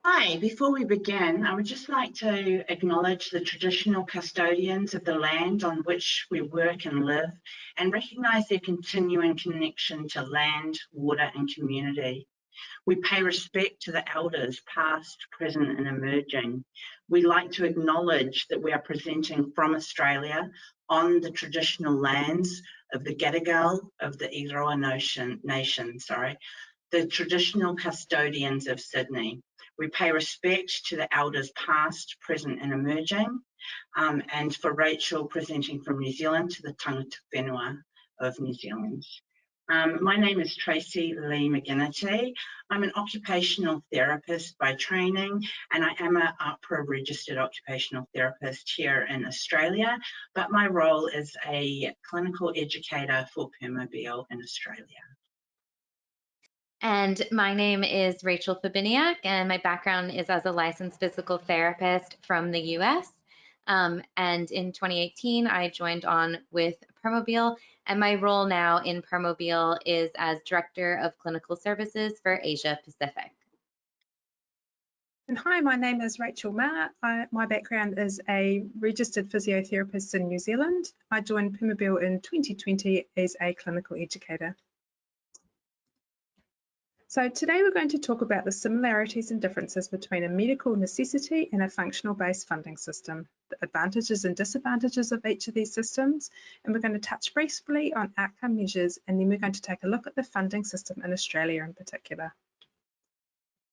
Hi, before we begin, I would just like to acknowledge the traditional custodians of the land on which we work and live and recognise their continuing connection to land, water and community. We pay respect to the elders, past, present and emerging. We'd like to acknowledge that we are presenting from Australia on the traditional lands of the Gadigal of the Eora Nation, the traditional custodians of Sydney. We pay respect to the elders past, present and emerging, and for Rachel presenting from New Zealand, to the tangata whenua of New Zealand. My name is Tracee-Lee Maginnity. I'm an occupational therapist by training, and I am an AHPRA registered occupational therapist here in Australia, but my role is a clinical educator for Permobile in Australia. And my name is Rachel Fabiniak, and my background is as a licensed physical therapist from the US. And in 2018, I joined on with Permobile, and my role now in Permobile is as Director of Clinical Services for Asia Pacific. And hi, my name is Rachel Maher. My background is a registered physiotherapist in New Zealand. I joined Permobile in 2020 as a clinical educator. So today we're going to talk about the similarities and differences between a medical necessity and a functional-based funding system, the advantages and disadvantages of each of these systems, and we're going to touch briefly on outcome measures, and then we're going to take a look at the funding system in Australia in particular.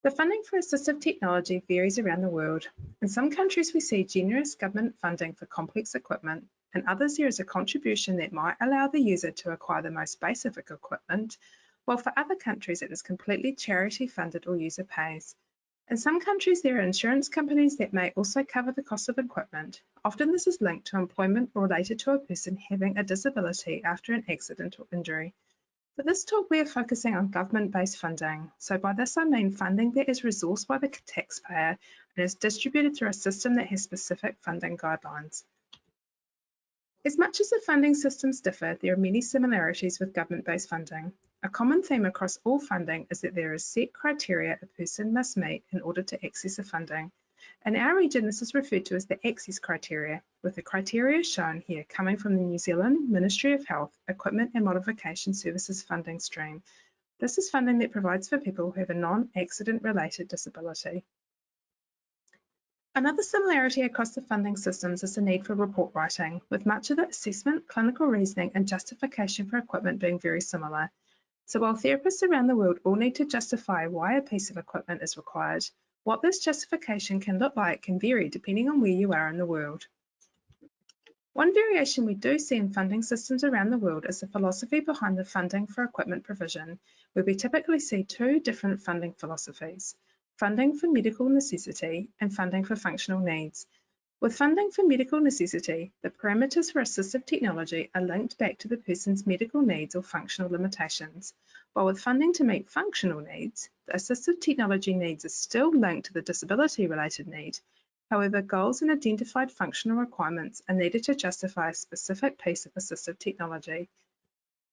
The funding for assistive technology varies around the world. In some countries we see generous government funding for complex equipment, in others there is a contribution that might allow the user to acquire the most basic equipment, while for other countries it is completely charity funded or user pays. In some countries there are insurance companies that may also cover the cost of equipment. Often this is linked to employment related to a person having a disability after an accident or injury. For this talk we are focusing on government-based funding. So by this I mean funding that is resourced by the taxpayer and is distributed through a system that has specific funding guidelines. As much as the funding systems differ, there are many similarities with government-based funding. A common theme across all funding is that there is set criteria a person must meet in order to access the funding. In our region, this is referred to as the access criteria, with the criteria shown here coming from the New Zealand Ministry of Health Equipment and Modification Services funding stream. This is funding that provides for people who have a non-accident related disability. Another similarity across the funding systems is the need for report writing, with much of the assessment, clinical reasoning and justification for equipment being very similar. So while therapists around the world all need to justify why a piece of equipment is required, what this justification can look like can vary depending on where you are in the world. One variation we do see in funding systems around the world is the philosophy behind the funding for equipment provision, where we typically see two different funding philosophies: funding for medical necessity and funding for functional needs. With funding for medical necessity, the parameters for assistive technology are linked back to the person's medical needs or functional limitations, while with funding to meet functional needs, the assistive technology needs are still linked to the disability-related need. However, goals and identified functional requirements are needed to justify a specific piece of assistive technology.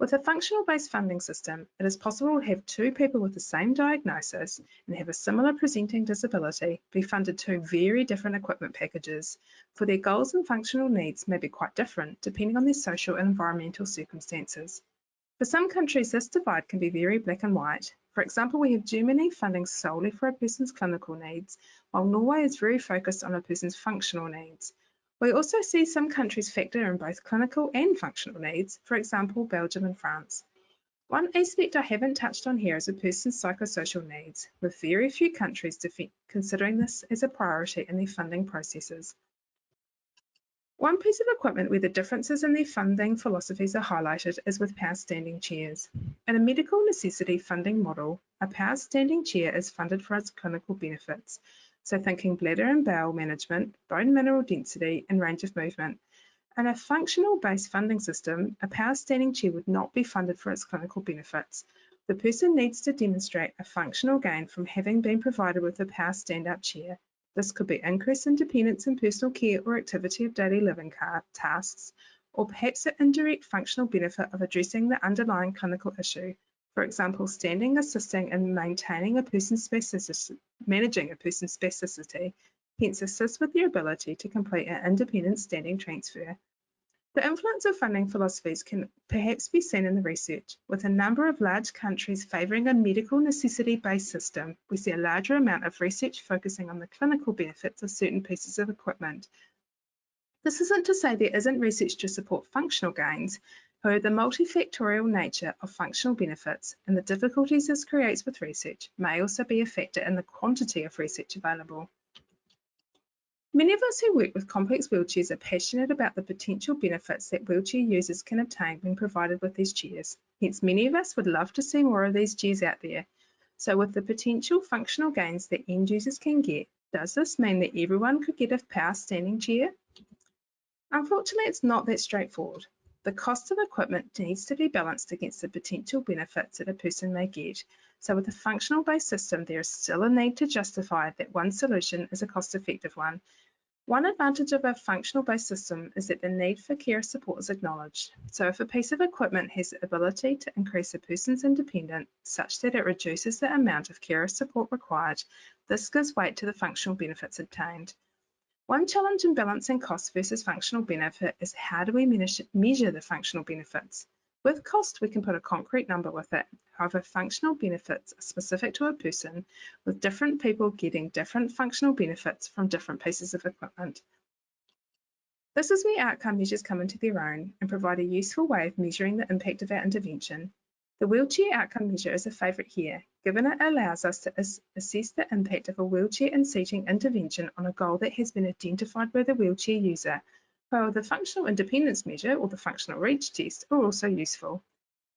With a functional-based funding system, it is possible to have two people with the same diagnosis and have a similar presenting disability be funded two very different equipment packages, for their goals and functional needs may be quite different depending on their social and environmental circumstances. For some countries, this divide can be very black and white. For example, we have Germany funding solely for a person's clinical needs, while Norway is very focused on a person's functional needs. We also see some countries factor in both clinical and functional needs, for example, Belgium and France. One aspect I haven't touched on here is a person's psychosocial needs, with very few countries considering this as a priority in their funding processes. One piece of equipment where the differences in their funding philosophies are highlighted is with power standing chairs. In a medical necessity funding model, a power standing chair is funded for its clinical benefits, so thinking bladder and bowel management, bone mineral density, and range of movement. In a functional-based funding system, a power standing chair would not be funded for its clinical benefits. The person needs to demonstrate a functional gain from having been provided with a power stand-up chair. This could be increased independence in personal care or activity of daily living tasks, or perhaps an indirect functional benefit of addressing the underlying clinical issue, For example, standing, assisting in maintaining a person's spasticity, managing a person's spasticity, hence assist with their ability to complete an independent standing transfer. The influence of funding philosophies can perhaps be seen in the research. With a number of large countries favouring a medical necessity-based system, we see a larger amount of research focusing on the clinical benefits of certain pieces of equipment. This isn't to say there isn't research to support functional gains. However, the multifactorial nature of functional benefits and the difficulties this creates with research may also be a factor in the quantity of research available. Many of us who work with complex wheelchairs are passionate about the potential benefits that wheelchair users can obtain when provided with these chairs. Hence, many of us would love to see more of these chairs out there. So with the potential functional gains that end users can get, does this mean that everyone could get a power standing chair? Unfortunately, it's not that straightforward. The cost of equipment needs to be balanced against the potential benefits that a person may get. So with a functional-based system, there is still a need to justify that one solution is a cost-effective one. One advantage of a functional-based system is that the need for carer support is acknowledged. So if a piece of equipment has the ability to increase a person's independence such that it reduces the amount of carer support required, this gives weight to the functional benefits obtained. One challenge in balancing cost versus functional benefit is how do we measure the functional benefits? With cost, we can put a concrete number with it. However, functional benefits are specific to a person, with different people getting different functional benefits from different pieces of equipment. This is where outcome measures come into their own and provide a useful way of measuring the impact of our intervention. The wheelchair outcome measure is a favourite here, given it allows us to assess the impact of a wheelchair and seating intervention on a goal that has been identified by the wheelchair user, while the functional independence measure or the functional reach test are also useful.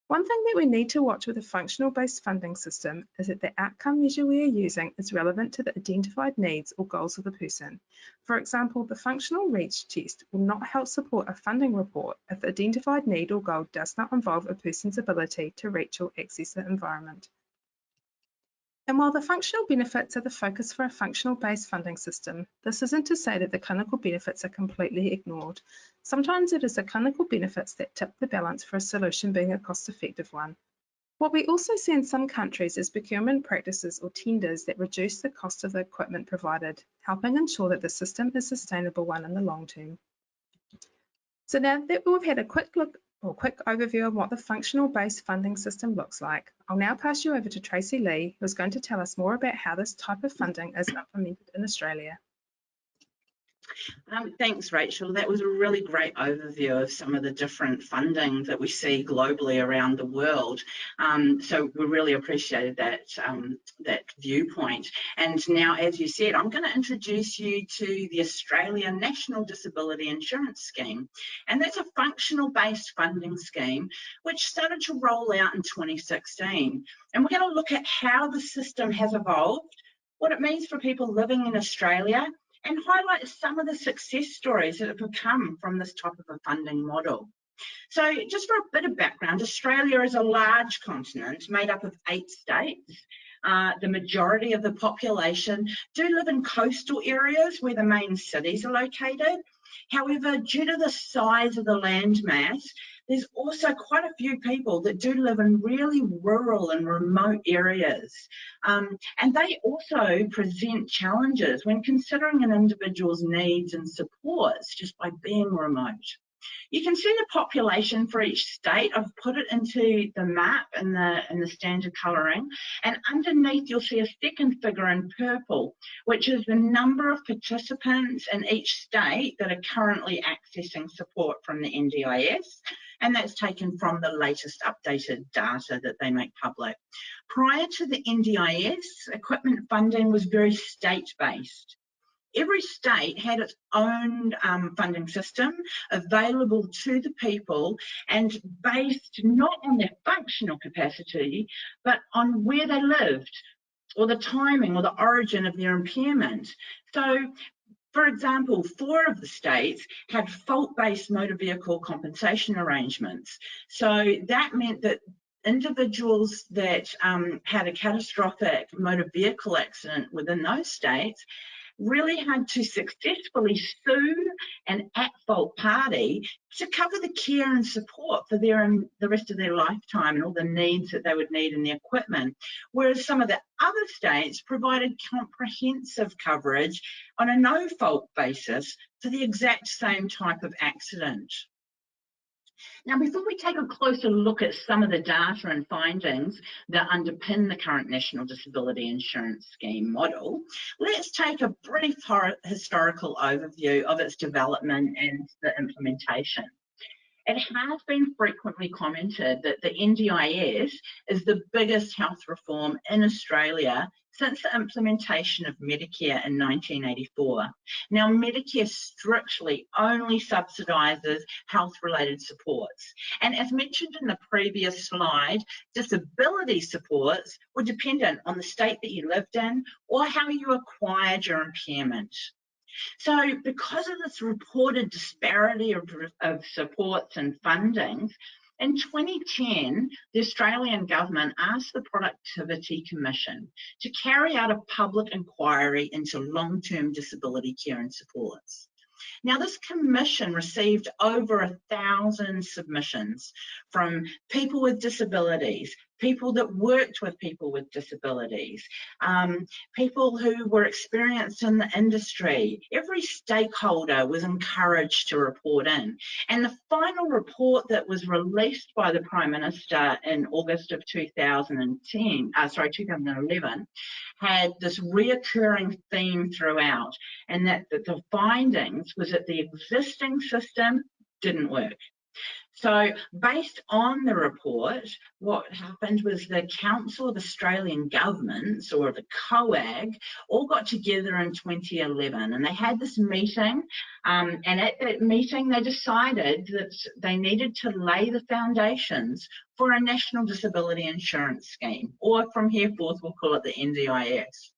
One thing that we need to watch with a functional-based funding system is that the outcome measure we are using is relevant to the identified needs or goals of the person. For example, the functional reach test will not help support a funding report if the identified need or goal does not involve a person's ability to reach or access the environment. And while the functional benefits are the focus for a functional-based funding system, this isn't to say that the clinical benefits are completely ignored. Sometimes it is the clinical benefits that tip the balance for a solution being a cost-effective one. What we also see in some countries is procurement practices or tenders that reduce the cost of the equipment provided, helping ensure that the system is a sustainable one in the long term. So now that we've had a quick overview of what the functional-based funding system looks like, I'll now pass you over to Tracee-Lee, who's going to tell us more about how this type of funding is implemented in Australia. Thanks, Rachel. That was a really great overview of some of the different funding that we see globally around the world. So we really appreciated that viewpoint. And now, as you said, I'm going to introduce you to the Australian National Disability Insurance Scheme. And that's a functional-based funding scheme which started to roll out in 2016. And we're going to look at how the system has evolved, what it means for people living in Australia, and highlight some of the success stories that have come from this type of a funding model. So just for a bit of background, Australia is a large continent made up of 8 states. The majority of the population do live in coastal areas where the main cities are located. However, due to the size of the landmass, there's also quite a few people that do live in really rural and remote areas. And they also present challenges when considering an individual's needs and supports just by being remote. You can see the population for each state. I've put it into the map in the standard colouring, and underneath you'll see a second figure in purple, which is the number of participants in each state that are currently accessing support from the NDIS, and that's taken from the latest updated data that they make public. Prior to the NDIS, equipment funding was very state-based. Every state had its own funding system available to the people and based not on their functional capacity, but on where they lived or the timing or the origin of their impairment. So, for example, 4 of the states had fault-based motor vehicle compensation arrangements. So that meant that individuals that had a catastrophic motor vehicle accident within those states really had to successfully sue an at-fault party to cover the care and support for the rest of their lifetime and all the needs that they would need in the equipment, whereas some of the other states provided comprehensive coverage on a no-fault basis for the exact same type of accident. Now, before we take a closer look at some of the data and findings that underpin the current National Disability Insurance Scheme model, let's take a brief historical overview of its development and the implementation. It has been frequently commented that the NDIS is the biggest health reform in Australia since the implementation of Medicare in 1984. Now, Medicare strictly only subsidises health-related supports. And as mentioned in the previous slide, disability supports were dependent on the state that you lived in or how you acquired your impairment. So because of this reported disparity of supports and fundings, in 2010, the Australian government asked the Productivity Commission to carry out a public inquiry into long-term disability care and supports. Now, this commission received over 1,000 submissions from people with disabilities, people that worked with people with disabilities, people who were experienced in the industry. Every stakeholder was encouraged to report in. And the final report that was released by the Prime Minister in August of 2011, had this reoccurring theme throughout, and that the findings was that the existing system didn't work. So based on the report, what happened was the Council of Australian Governments, or the COAG, all got together in 2011 and they had this meeting, and at that meeting they decided that they needed to lay the foundations for a National Disability Insurance Scheme, or from here forth we'll call it the NDIS.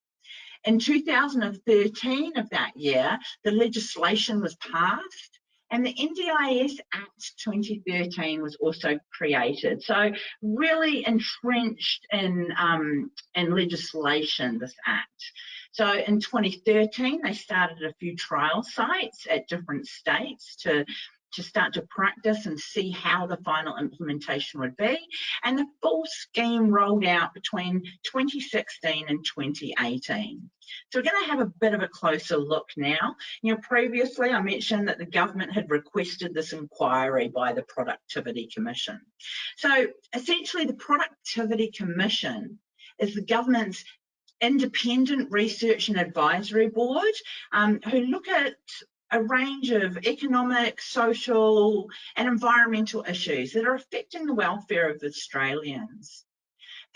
In 2013 of that year, the legislation was passed, and the NDIS Act 2013 was also created. So really entrenched in legislation, this act. So in 2013, they started a few trial sites at different states to start to practice and see how the final implementation would be. And the full scheme rolled out between 2016 and 2018. So we're going to have a bit of a closer look now. Previously I mentioned that the government had requested this inquiry by the Productivity Commission. So essentially the Productivity Commission is the government's independent research and advisory board who look at a range of economic, social and environmental issues that are affecting the welfare of Australians.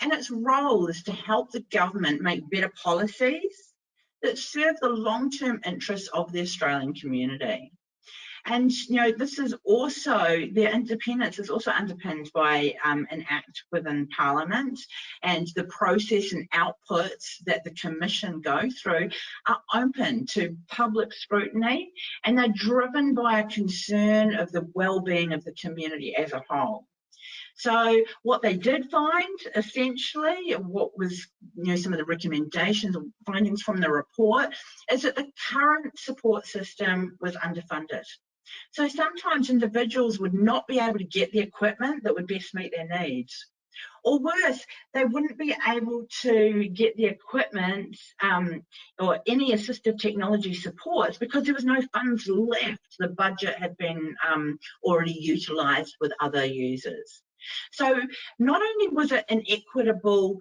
And its role is to help the government make better policies that serve the long-term interests of the Australian community. And this is also, their independence is also underpinned by an act within Parliament, and the process and outputs that the Commission go through are open to public scrutiny, and they're driven by a concern of the well-being of the community as a whole. So what they did find, essentially, what was some of the recommendations or findings from the report, is that the current support system was underfunded. So sometimes individuals would not be able to get the equipment that would best meet their needs. Or worse, they wouldn't be able to get the equipment or any assistive technology supports because there was no funds left. The budget had been already utilised with other users. So not only was it inequitable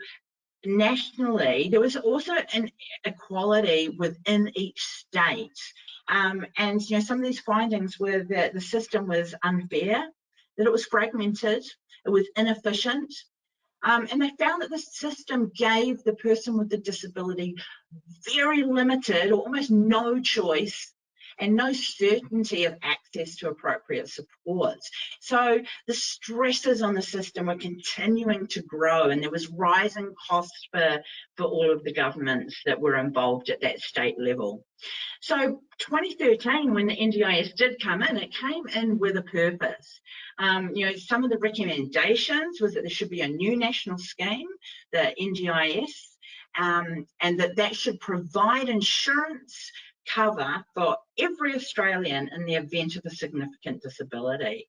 nationally, there was also an inequality within each state. And some of these findings were that the system was unfair, that it was fragmented, it was inefficient, and they found that the system gave the person with the disability very limited or almost no choice and no certainty of access to appropriate supports. So the stresses on the system were continuing to grow, and there was rising costs for all of the governments that were involved at that state level. So 2013, when the NDIS did come in, it came in with a purpose. Some of the recommendations was that there should be a new national scheme, the NDIS, and that should provide insurance cover for every Australian in the event of a significant disability.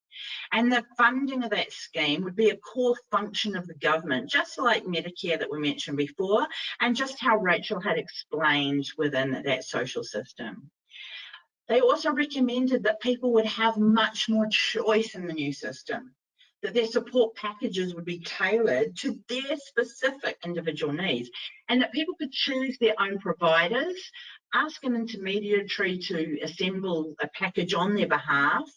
And the funding of that scheme would be a core function of the government, just like Medicare that we mentioned before, and just how Rachel had explained within that social system. They also recommended that people would have much more choice in the new system, that their support packages would be tailored to their specific individual needs, and that people could choose their own providers, ask an intermediary to assemble a package on their behalf,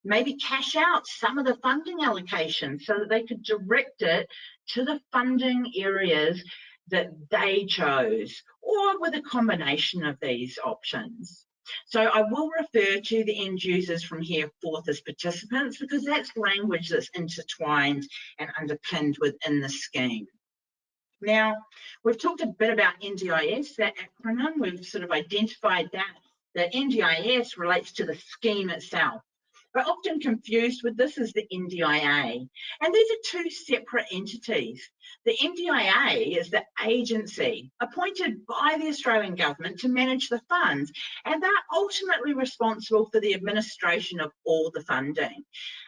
maybe cash out some of the funding allocation so that they could direct it to the funding areas that they chose, or with a combination of these options. So I will refer to the end users from here forth as participants, because that's language that's intertwined and underpinned within the scheme. Now, we've talked a bit about NDIS, that acronym. We've sort of identified that. The NDIS relates to the scheme itself, but often confused with this is the NDIA. And these are two separate entities. The NDIA is the agency appointed by the Australian government to manage the funds, and they're ultimately responsible for the administration of all the funding.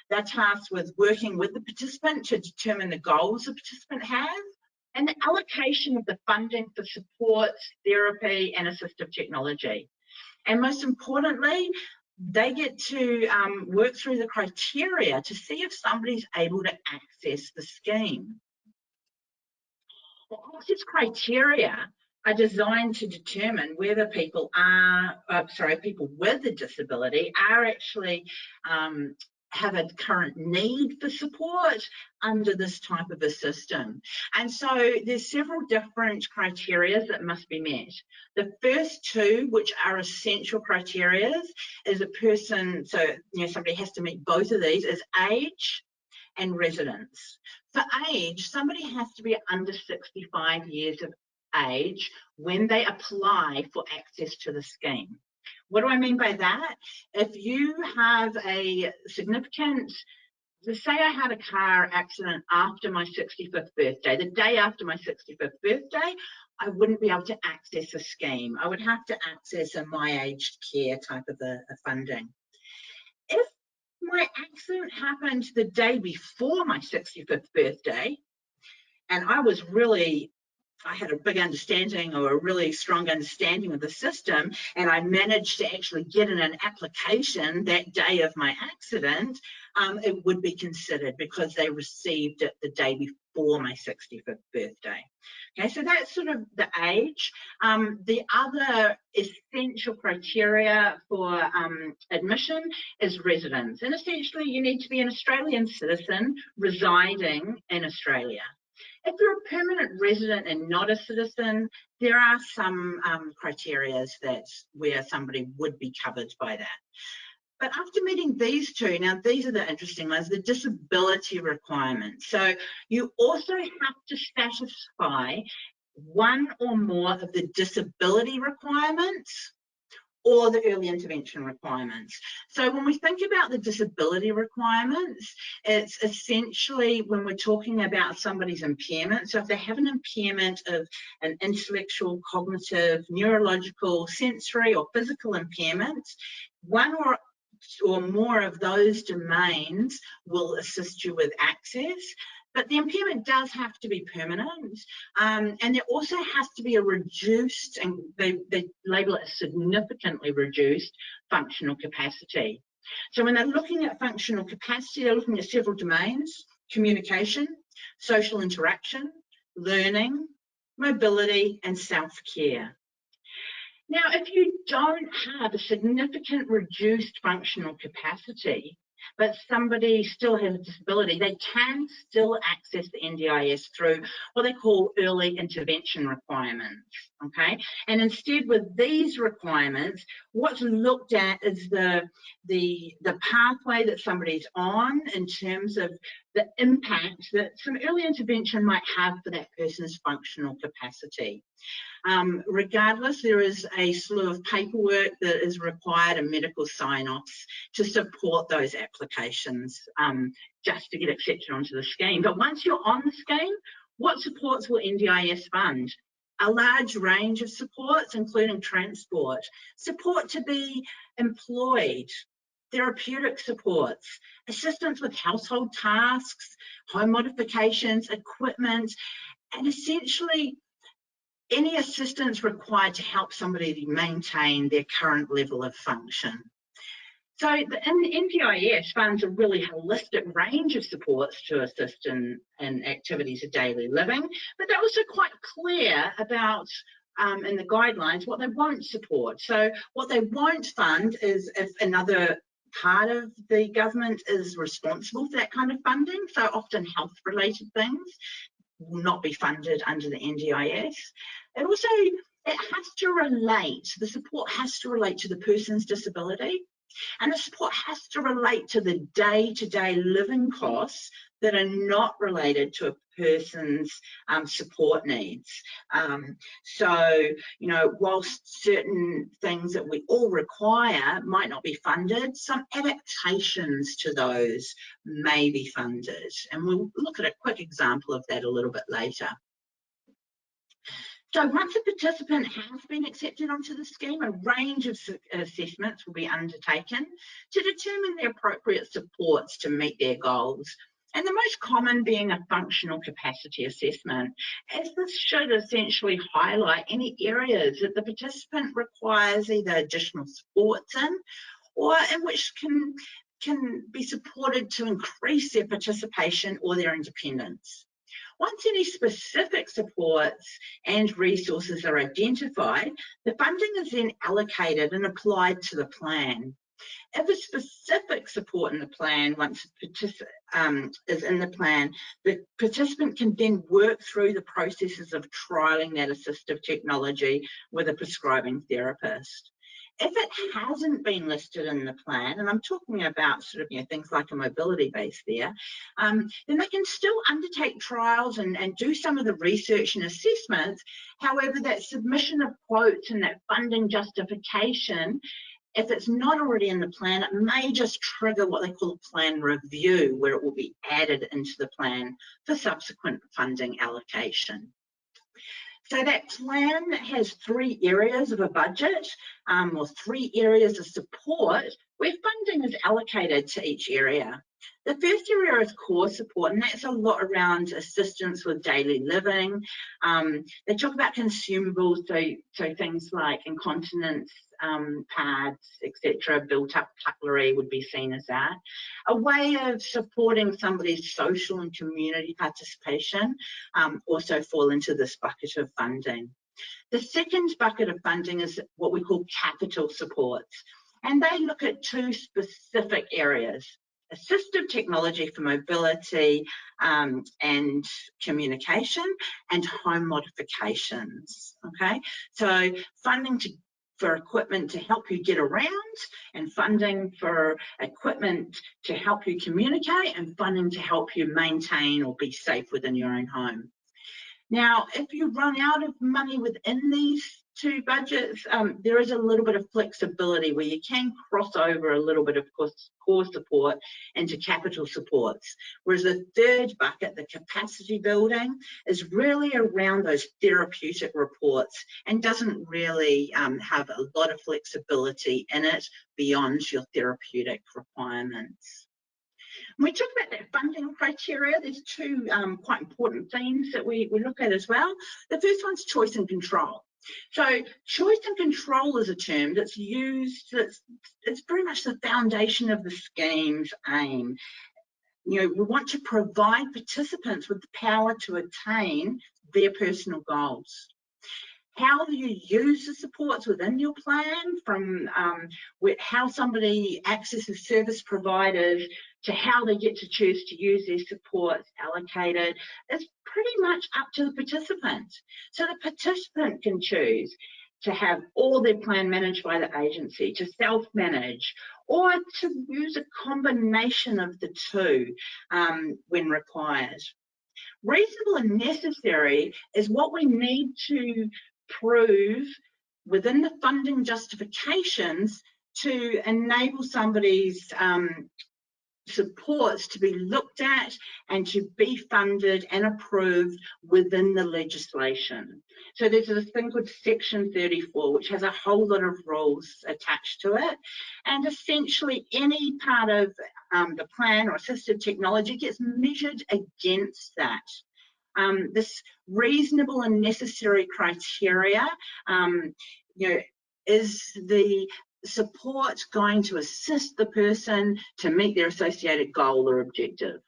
They're tasked with working with the participant to determine the goals the participant has, and the allocation of the funding for supports, therapy, and assistive technology. And most importantly, they get to work through the criteria to see if somebody's able to access the scheme. The access criteria are designed to determine whether people with a disability are actually have a current need for support under this type of a system. And so there's several different criteria that must be met. The first two, which are essential criteria, is a person, so somebody has to meet both of these, is age and residence. For age, somebody has to be under 65 years of age when they apply for access to the scheme. What do I mean by that? If you have a significant, say I had a car accident after my 65th birthday, the day after my 65th birthday, I wouldn't be able to access a scheme. I would have to access a my aged care type of a funding. If my accident happened the day before my 65th birthday, and I had a big understanding, or a really strong understanding of the system, and I managed to actually get in an application that day of my accident, it would be considered because they received it the day before my 65th birthday. Okay, so that's sort of the age. The other essential criteria for admission is residence. And essentially, you need to be an Australian citizen residing in Australia. If you're a permanent resident and not a citizen, there are some criteria that's where somebody would be covered by that. But after meeting these two, now these are the interesting ones, the disability requirements. So you also have to satisfy one or more of the disability requirements or the early intervention requirements. So when we think about the disability requirements, it's essentially when we're talking about somebody's impairment. So if they have an impairment of an intellectual, cognitive, neurological, sensory, or physical impairments, one or more of those domains will assist you with access. But the impairment does have to be permanent, and there also has to be a reduced, and they label it a significantly reduced functional capacity. So when they're looking at functional capacity, they're looking at several domains: communication, social interaction, learning, mobility, and self-care. Now, if you don't have a significant reduced functional capacity, but somebody still has a disability, they can still access the NDIS through what they call early intervention requirements, okay? And instead, with these requirements, what's looked at is the pathway that somebody's on in terms of the impact that some early intervention might have for that person's functional capacity. Regardless, there is a slew of paperwork that is required and medical sign-offs to support those applications just to get accepted onto the scheme. But once you're on the scheme, what supports will NDIS fund? a large range of supports, including transport, support to be employed, therapeutic supports, assistance with household tasks, home modifications, equipment, and essentially any assistance required to help somebody maintain their current level of function. So the NDIS funds a really holistic range of supports to assist in activities of daily living, but they're also quite clear about in the guidelines what they won't support. So what they won't fund is if another part of the government is responsible for that kind of funding, so often health related things will not be funded under the NDIS. It also, it has to relate, the support has to relate to the person's disability. And the support has to relate to the day-to-day living costs that are not related to a person's support needs. So, you know, whilst certain things that we all require might not be funded, some adaptations to those may be funded. And we'll look at a quick example of that a little bit later. So once a participant has been accepted onto the scheme, a range of assessments will be undertaken to determine the appropriate supports to meet their goals. And the most common being a functional capacity assessment, as this should essentially highlight any areas that the participant requires either additional supports in or in which can be supported to increase their participation or their independence. Once any specific supports and resources are identified, the funding is then allocated and applied to the plan. If a specific support in the plan, once is in the plan, the participant can then work through the processes of trialling that assistive technology with a prescribing therapist. If it hasn't been listed in the plan, and I'm talking about sort of, you know, things like a mobility base there, then they can still undertake trials and do some of the research and assessments. However, that submission of quotes and that funding justification, if it's not already in the plan, it may just trigger what they call a plan review, where it will be added into the plan for subsequent funding allocation. So that plan has 3 areas of a budget, or 3 areas of support where funding is allocated to each area. The first area is core support, and that's a lot around assistance with daily living. They talk about consumables, so things like incontinence pads, etc., built up cutlery would be seen as that. A way of supporting somebody's social and community participation also fall into this bucket of funding. The second bucket of funding is what we call capital supports, and they look at 2 specific areas: assistive technology for mobility and communication, and home modifications. Okay, so funding for equipment to help you get around, and funding for equipment to help you communicate, and funding to help you maintain or be safe within your own home. Now, if you run out of money within these 2 budgets, there is a little bit of flexibility where you can cross over a little bit of core support into capital supports. Whereas the third bucket, the capacity building, is really around those therapeutic reports and doesn't really have a lot of flexibility in it beyond your therapeutic requirements. When we talk about that funding criteria, there's 2 quite important themes that we look at as well. The first one's choice and control. So choice and control is a term that's used, it's very much the foundation of the scheme's aim. You know, we want to provide participants with the power to attain their personal goals. How do you use the supports within your plan, from how somebody accesses service providers to how they get to choose to use their supports allocated, is pretty much up to the participant. So the participant can choose to have all their plan managed by the agency, to self-manage, or to use a combination of the 2 when required. Reasonable and necessary is what we need to prove within the funding justifications to enable somebody's supports to be looked at and to be funded and approved within the legislation. So there's this thing called Section 34, which has a whole lot of rules attached to it. And essentially any part of the plan or assistive technology gets measured against that. This reasonable and necessary criteria, is the support going to assist the person to meet their associated goal or objective?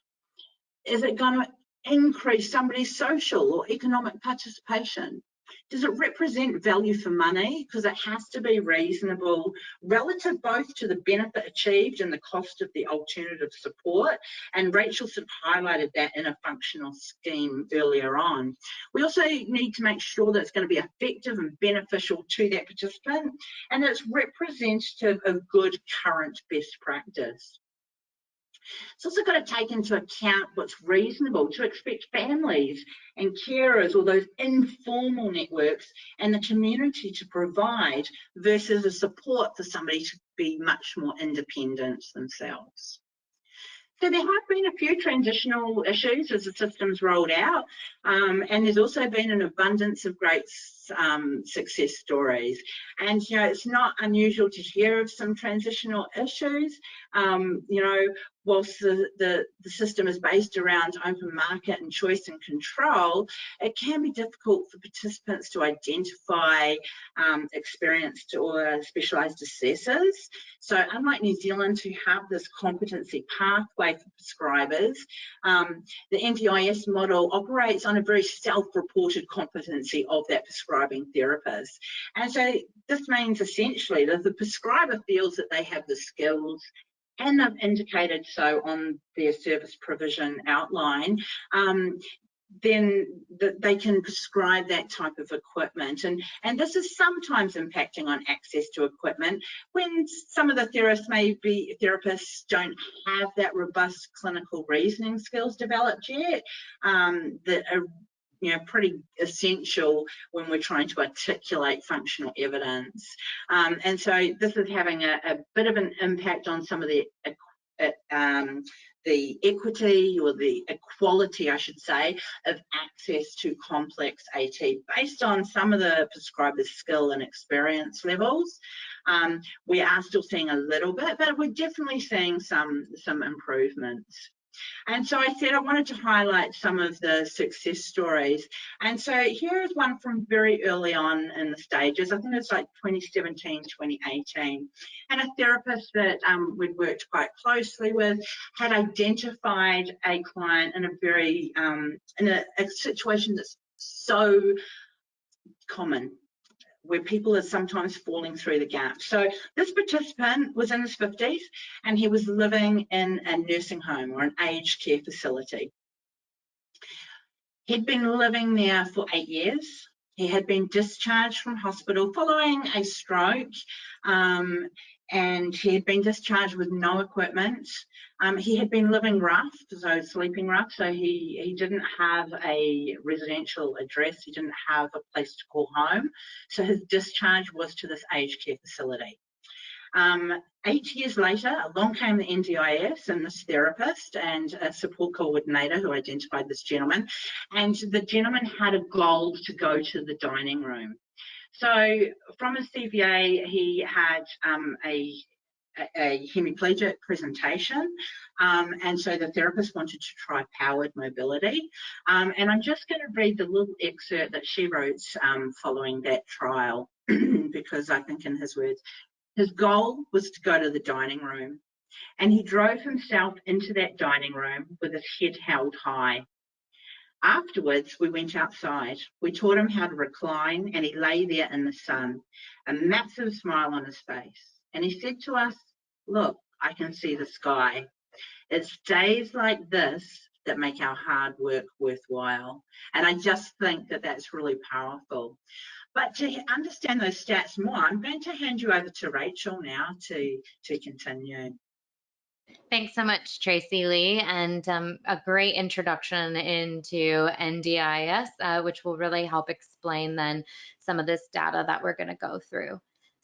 Is it going to increase somebody's social or economic participation? Does it represent value for money? Because it has to be reasonable relative both to the benefit achieved and the cost of the alternative support. And Rachel sort of highlighted that in a functional scheme earlier on. We also need to make sure that it's going to be effective and beneficial to that participant, and that it's representative of good current best practice. It's also got to take into account what's reasonable to expect families and carers or those informal networks and the community to provide versus a support for somebody to be much more independent themselves. So there have been a few transitional issues as the system's rolled out, and there's also been an abundance of great success stories. And it's not unusual to hear of some transitional issues. Whilst the system is based around open market and choice and control, it can be difficult for participants to identify experienced or specialised assessors. So unlike New Zealand, who have this competency pathway for prescribers, the NDIS model operates on a very self-reported competency of that prescribing therapist. And so this means essentially that the prescriber feels that they have the skills, and they've indicated so on their service provision outline, then they can prescribe that type of equipment. And this is sometimes impacting on access to equipment when some of the therapists don't have that robust clinical reasoning skills developed yet, that are pretty essential when we're trying to articulate functional evidence. And so this is having a bit of an impact on some of the equity or the equality, I should say, of access to complex AT based on some of the prescribers' skill and experience levels. We are still seeing a little bit, but we're definitely seeing some improvements. And so I said I wanted to highlight some of the success stories. And so here is one from very early on in the stages. I think it's like 2017, 2018. And a therapist that we'd worked quite closely with had identified a client in a very, in a situation that's so common, where people are sometimes falling through the gaps. So this participant was in his 50s and he was living in a nursing home or an aged care facility. He'd been living there for 8 years. He had been discharged from hospital following a stroke, and he had been discharged with no equipment. He had been living rough, so sleeping rough, so he didn't have a residential address, he didn't have a place to call home, so his discharge was to this aged care facility. 8 years later, along came the NDIS and this therapist and a support coordinator who identified this gentleman, and the gentleman had a goal to go to the dining room. So from his CVA, he had a hemiplegic presentation, and so the therapist wanted to try powered mobility. And I'm just going to read the little excerpt that she wrote following that trial, because I think in his words, his goal was to go to the dining room, and he drove himself into that dining room with his head held high. Afterwards, we went outside. We taught him how to recline, and he lay there in the sun, a massive smile on his face. And he said to us, "Look, I can see the sky. It's days like this that make our hard work worthwhile." And I just think that that's really powerful. But to understand those stats more, I'm going to hand you over to Rachel now to continue. Thanks so much, Tracee-Lee, and a great introduction into NDIS, which will really help explain then some of this data that we're going to go through.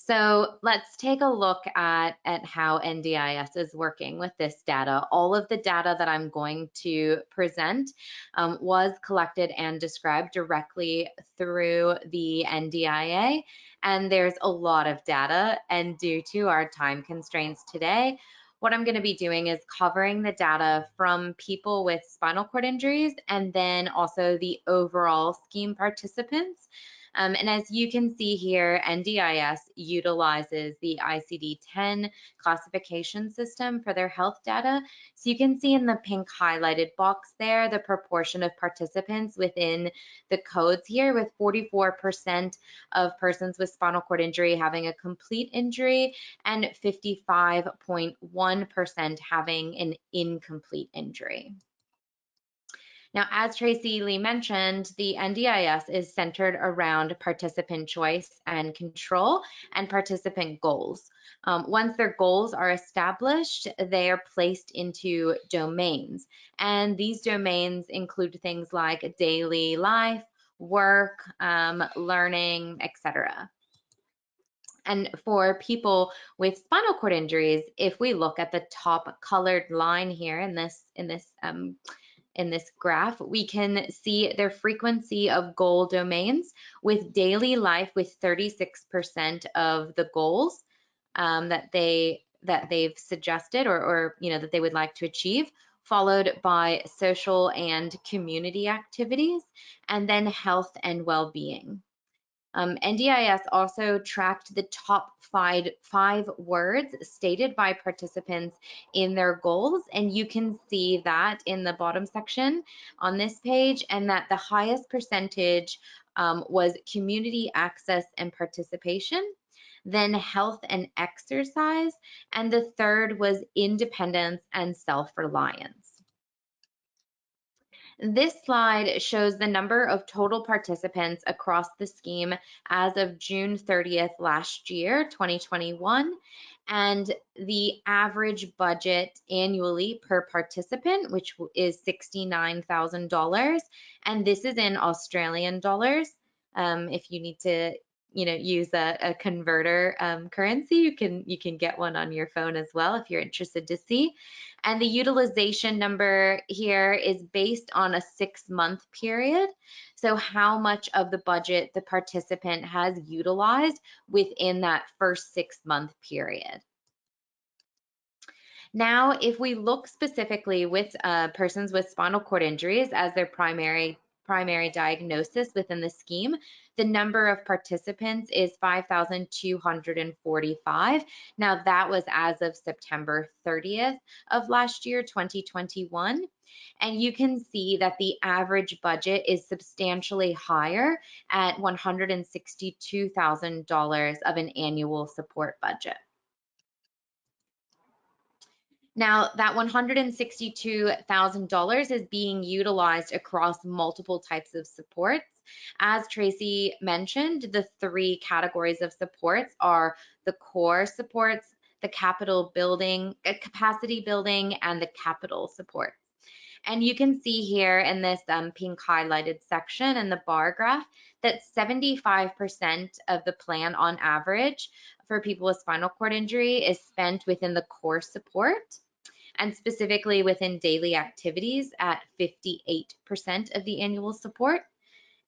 So let's take a look at how NDIS is working with this data. All of the data that I'm going to present was collected and described directly through the NDIA, and there's a lot of data, and due to our time constraints today, what I'm going to be doing is covering the data from people with spinal cord injuries and then also the overall scheme participants. And as you can see here, NDIS utilizes the ICD-10 classification system for their health data. So you can see in the pink highlighted box there, the proportion of participants within the codes here, with 44% of persons with spinal cord injury having a complete injury and 55.1% having an incomplete injury. Now, as Tracee-Lee mentioned, the NDIS is centered around participant choice and control and participant goals. Once their goals are established, they are placed into domains. And these domains include things like daily life, work, learning, etc. And for people with spinal cord injuries, if we look at the top colored line here in this graph, we can see their frequency of goal domains, with daily life with 36% of the goals that they've suggested or that they would like to achieve, followed by social and community activities, and then health and well-being. NDIS also tracked the top five words stated by participants in their goals, and you can see that in the bottom section on this page, and that the highest percentage was community access and participation, then health and exercise, and the third was independence and self-reliance. This slide shows the number of total participants across the scheme as of June 30th last year, 2021, and the average budget annually per participant, which is $69,000, and this is in Australian dollars. If you need to use a converter currency, you can get one on your phone as well if you're interested to see. And the utilization number here is based on a 6-month period. So how much of the budget the participant has utilized within that first 6-month period. Now, if we look specifically with persons with spinal cord injuries as their primary diagnosis within the scheme, the number of participants is 5,245. Now, that was as of September 30th of last year, 2021. And you can see that the average budget is substantially higher at $162,000 of an annual support budget. Now, that $162,000 is being utilized across multiple types of supports. As Tracee mentioned, the 3 categories of supports are the core supports, the capacity building, and the capital supports. And you can see here in this pink highlighted section in the bar graph that 75% of the plan on average for people with spinal cord injury is spent within the core support, and specifically within daily activities at 58% of the annual support.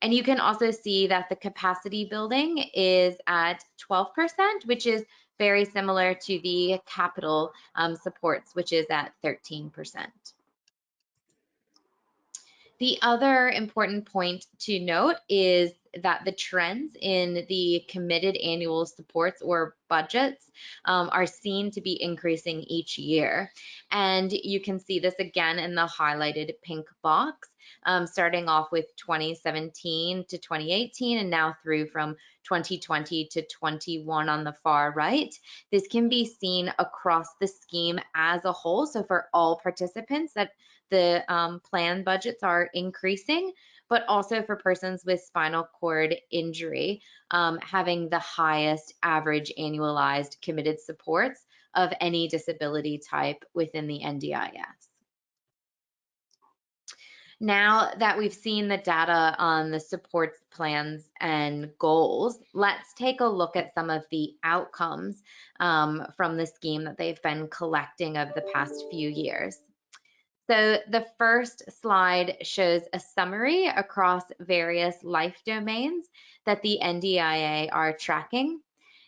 And you can also see that the capacity building is at 12%, which is very similar to the capital supports, which is at 13%. The other important point to note is that the trends in the committed annual supports or budgets are seen to be increasing each year. And you can see this again in the highlighted pink box, starting off with 2017 to 2018 and now through from 2020 to 21 on the far right. This can be seen across the scheme as a whole. So for all participants, that the plan budgets are increasing, but also for persons with spinal cord injury, having the highest average annualized committed supports of any disability type within the NDIS. Now that we've seen the data on the supports plans and goals, let's take a look at some of the outcomes from the scheme that they've been collecting over the past few years. So the first slide shows a summary across various life domains that the NDIA are tracking.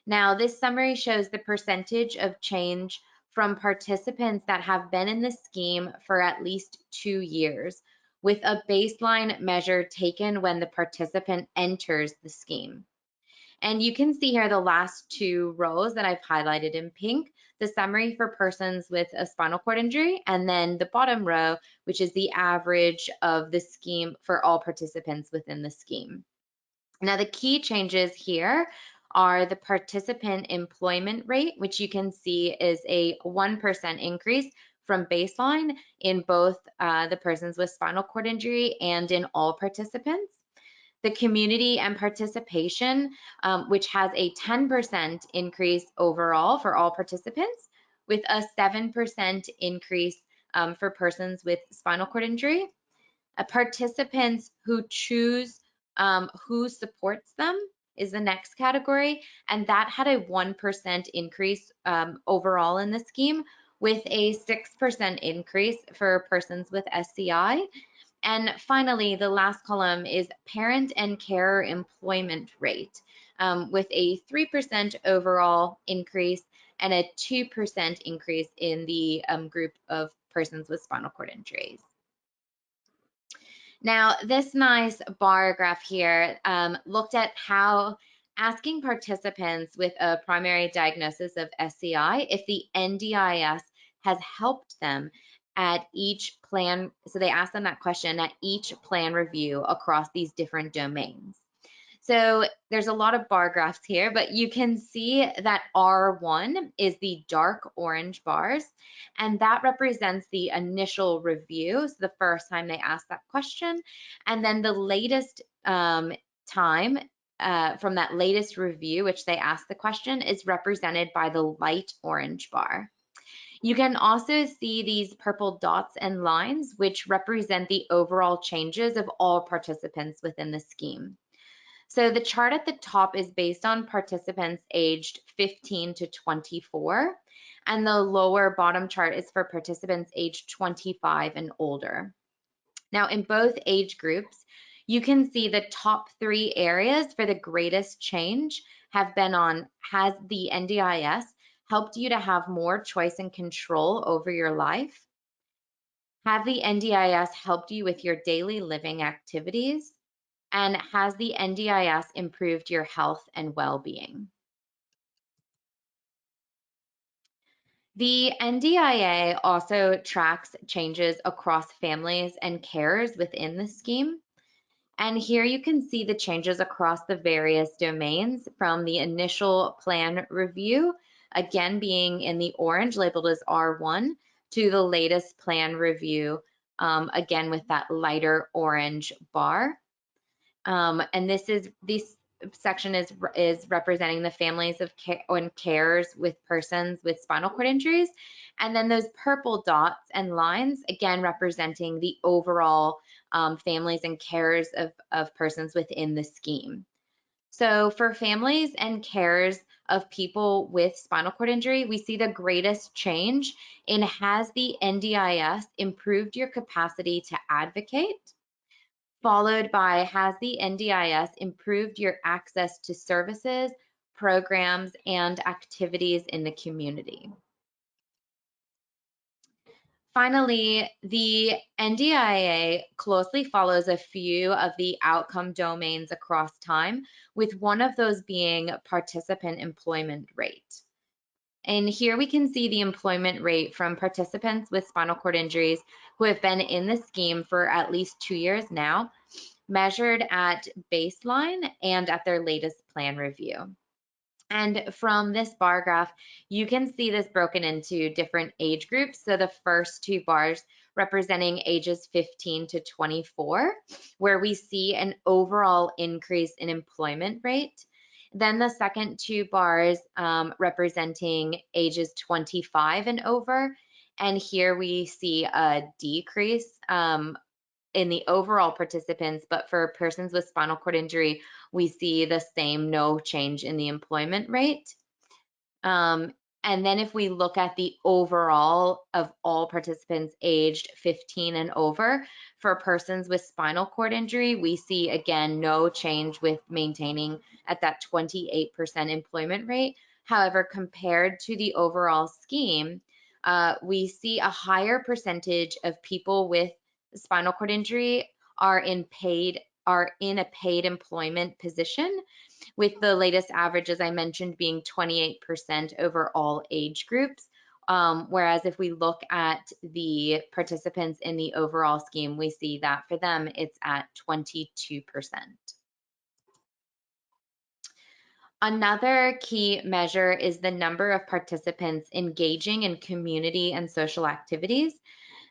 Now, this summary shows the percentage of change from participants that have been in the scheme for at least 2 years, with a baseline measure taken when the participant enters the scheme. And you can see here the last 2 rows that I've highlighted in pink, the summary for persons with a spinal cord injury, and then the bottom row, which is the average of the scheme for all participants within the scheme. Now, the key changes here are the participant employment rate, which you can see is a 1% increase from baseline in both the persons with spinal cord injury and in all participants. The community and participation, which has a 10% increase overall for all participants, with a 7% increase for persons with spinal cord injury. Participants who choose who supports them is the next category, and that had a 1% increase overall in the scheme, with a 6% increase for persons with SCI. And finally, the last column is parent and carer employment rate, with a 3% overall increase and a 2% increase in the group of persons with spinal cord injuries. Now, this nice bar graph here looked at how asking participants with a primary diagnosis of SCI if the NDIS has helped them at each plan. So they asked them that question at each plan review across these different domains. So there's a lot of bar graphs here, but you can see that R1 is the dark orange bars, and that represents the initial review, so the first time they asked that question, and then the latest time from that latest review, which they asked the question, is represented by the light orange bar. You can also see these purple dots and lines, which represent the overall changes of all participants within the scheme. So the chart at the top is based on participants aged 15 to 24, and the lower bottom chart is for participants aged 25 and older. Now, in both age groups, you can see the top 3 areas for the greatest change have been on, has the NDIS helped you to have more choice and control over your life? Have the NDIS helped you with your daily living activities? And has the NDIS improved your health and well-being? The NDIA also tracks changes across families and carers within the scheme. And here you can see the changes across the various domains from the initial plan review, again being in the orange labeled as R1, to the latest plan review, again with that lighter orange bar. And this section is representing the families of carers with persons with spinal cord injuries. And then those purple dots and lines, again, representing the overall families and carers of persons within the scheme. So for families and carers of people with spinal cord injury, we see the greatest change in has the NDIS improved your capacity to advocate, followed by has the NDIS improved your access to services, programs, and activities in the community. Finally, the NDIA closely follows a few of the outcome domains across time, with one of those being participant employment rate. And here we can see the employment rate from participants with spinal cord injuries who have been in the scheme for at least 2 years now, measured at baseline and at their latest plan review. And from this bar graph, you can see this broken into different age groups. So the first 2 bars representing ages 15 to 24, where we see an overall increase in employment rate. Then the second 2 bars representing ages 25 and over. And here we see a decrease overall participants, but for persons with spinal cord injury, we see the same no change in the employment rate. And then if we look at the overall of all participants aged 15 and over, for persons with spinal cord injury, we see again no change with maintaining at that 28% employment rate. However, compared to the overall scheme, we see a higher percentage of people with spinal cord injury are in a paid employment position, with the latest average, as I mentioned, being 28% over all age groups. Whereas if we look at the participants in the overall scheme, we see that for them, it's at 22%. Another key measure is the number of participants engaging in community and social activities.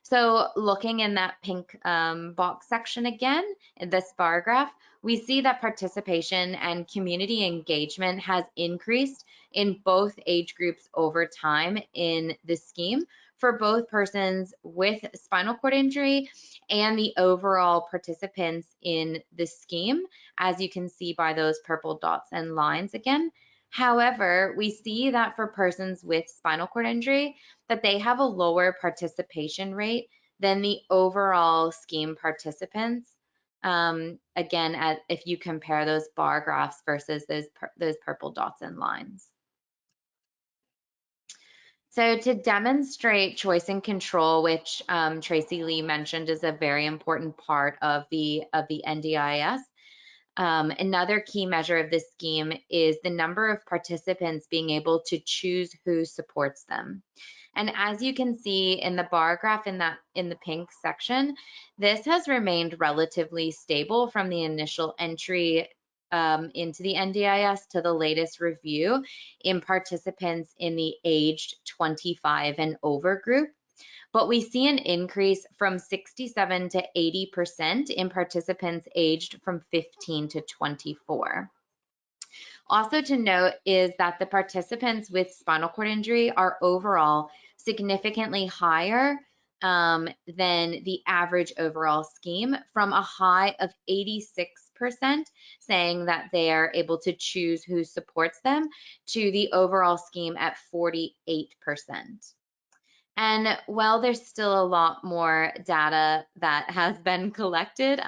So looking in that pink box section again, in this bar graph, we see that participation and community engagement has increased in both age groups over time in the scheme for both persons with spinal cord injury and the overall participants in the scheme, as you can see by those purple dots and lines again. However, we see that for persons with spinal cord injury, that they have a lower participation rate than the overall scheme participants. Again, if you compare those bar graphs versus those purple dots and lines. So to demonstrate choice and control, which Tracee-Lee mentioned is a very important part of the NDIS, another key measure of this scheme is the number of participants being able to choose who supports them. And as you can see in the bar graph in the pink section, this has remained relatively stable from the initial entry into the NDIS to the latest review in participants in the aged 25 and over group. But we see an increase from 67 to 80% in participants aged from 15 to 24. Also to note is that the participants with spinal cord injury are overall significantly higher than the average overall scheme, from a high of 86% saying that they are able to choose who supports them to the overall scheme at 48%. And while there's still a lot more data that has been collected,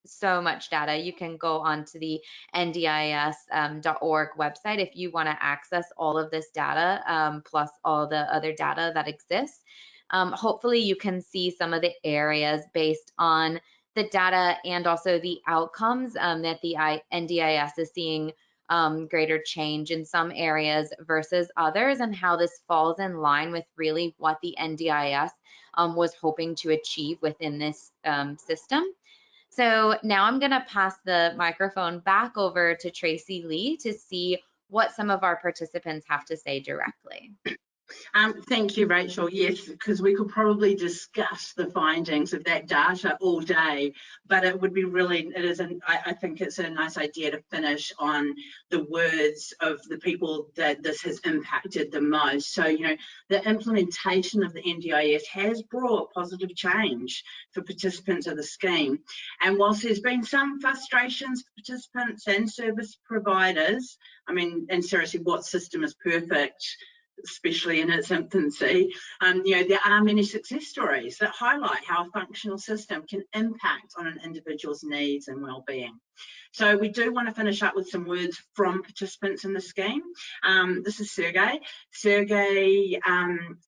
so much data, you can go onto the ndis.org website if you want to access all of this data, plus all the other data that exists. Hopefully you can see some of the areas based on the data and also the outcomes that the NDIS is seeing greater change in some areas versus others, and how this falls in line with really what the NDIS was hoping to achieve within this system. So now I'm going to pass the microphone back over to Tracee-Lee to see what some of our participants have to say directly. Thank you, Rachel. Yes, because we could probably discuss the findings of that data all day, but it would be really, I think it's a nice idea to finish on the words of the people that this has impacted the most. So, you know, the implementation of the NDIS has brought positive change for participants of the scheme. And whilst there's been some frustrations for participants and service providers, I mean, and seriously, what system is perfect, especially in its infancy, you know, there are many success stories that highlight how a functional system can impact on an individual's needs and well-being. So we do want to finish up with some words from participants in the scheme. This is Sergey. Sergey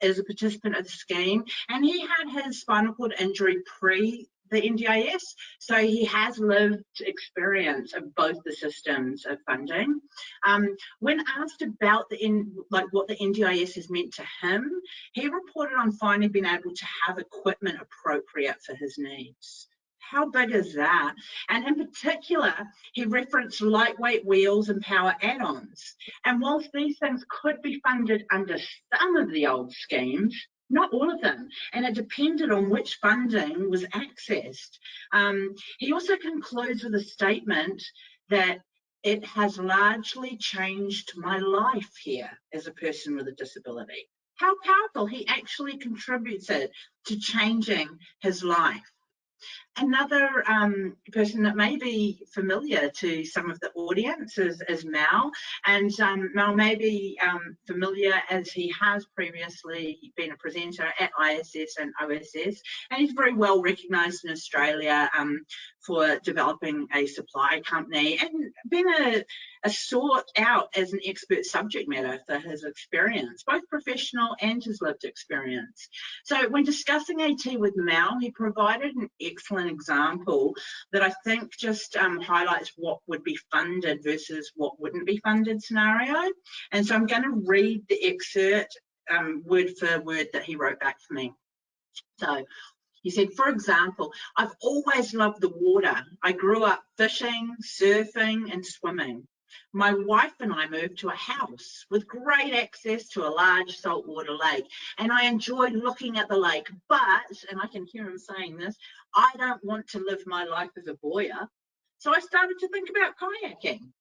is a participant of the scheme, and he had his spinal cord injury pre the NDIS, so he has lived experience of both the systems of funding. When asked about what the NDIS has meant to him, he reported on finally being able to have equipment appropriate for his needs. How big is that? And in particular, he referenced lightweight wheels and power add-ons. And whilst these things could be funded under some of the old schemes, not all of them, and it depended on which funding was accessed. He also concludes with a statement that it has largely changed my life here as a person with a disability. How powerful. He actually contributes it to changing his life. Another person that may be familiar to some of the audience is Mal, and Mal may be familiar as he has previously been a presenter at ISS and OSS, and he's very well recognised in Australia for developing a supply company and been a sought out as an expert subject matter for his experience, both professional and his lived experience. So when discussing AT with Mal, he provided an excellent example that I think just highlights what would be funded versus what wouldn't be funded scenario. And so I'm going to read the excerpt word for word that he wrote back for me. So he said, for example, I've always loved the water. I grew up fishing, surfing and swimming. My wife and I moved to a house with great access to a large saltwater lake, and I enjoy looking at the lake, but, and I can hear him saying this, I don't want to live my life as a buoyer. So I started to think about kayaking.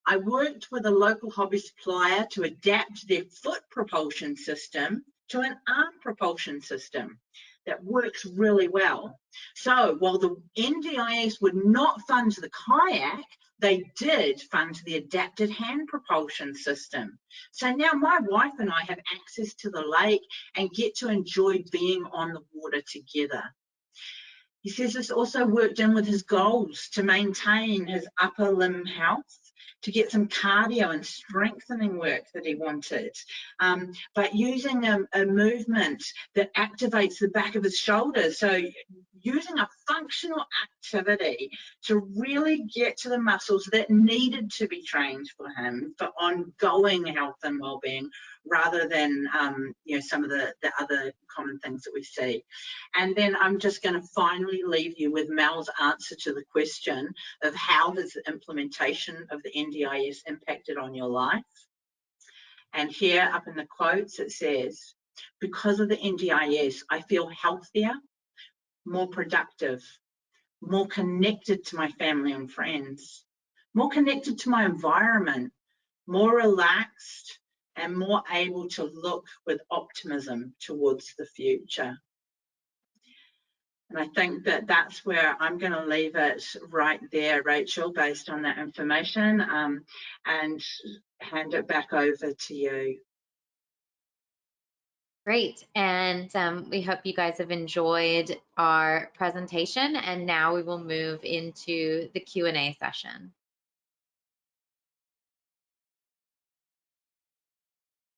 I worked with a local hobby supplier to adapt their foot propulsion system to an arm propulsion system that works really well. So while the NDIS would not fund the kayak, they did fund the adapted hand propulsion system. So now my wife and I have access to the lake and get to enjoy being on the water together. He says this also worked in with his goals to maintain his upper limb health, to get some cardio and strengthening work that he wanted, but using a movement that activates the back of his shoulders. So using a functional activity to really get to the muscles that needed to be trained for him for ongoing health and well-being, rather than some of the other common things that we see. And then I'm just going to finally leave you with Mal's answer to the question of how has the implementation of the NDIS impacted on your life. And here up in the quotes it says, because of the NDIS, I feel healthier, more productive, more connected to my family and friends, more connected to my environment, more relaxed, and more able to look with optimism towards the future. And I think that that's where I'm going to leave it right there, Rachel, based on that information, and hand it back over to you. Great, and we hope you guys have enjoyed our presentation, and now we will move into the Q&A session.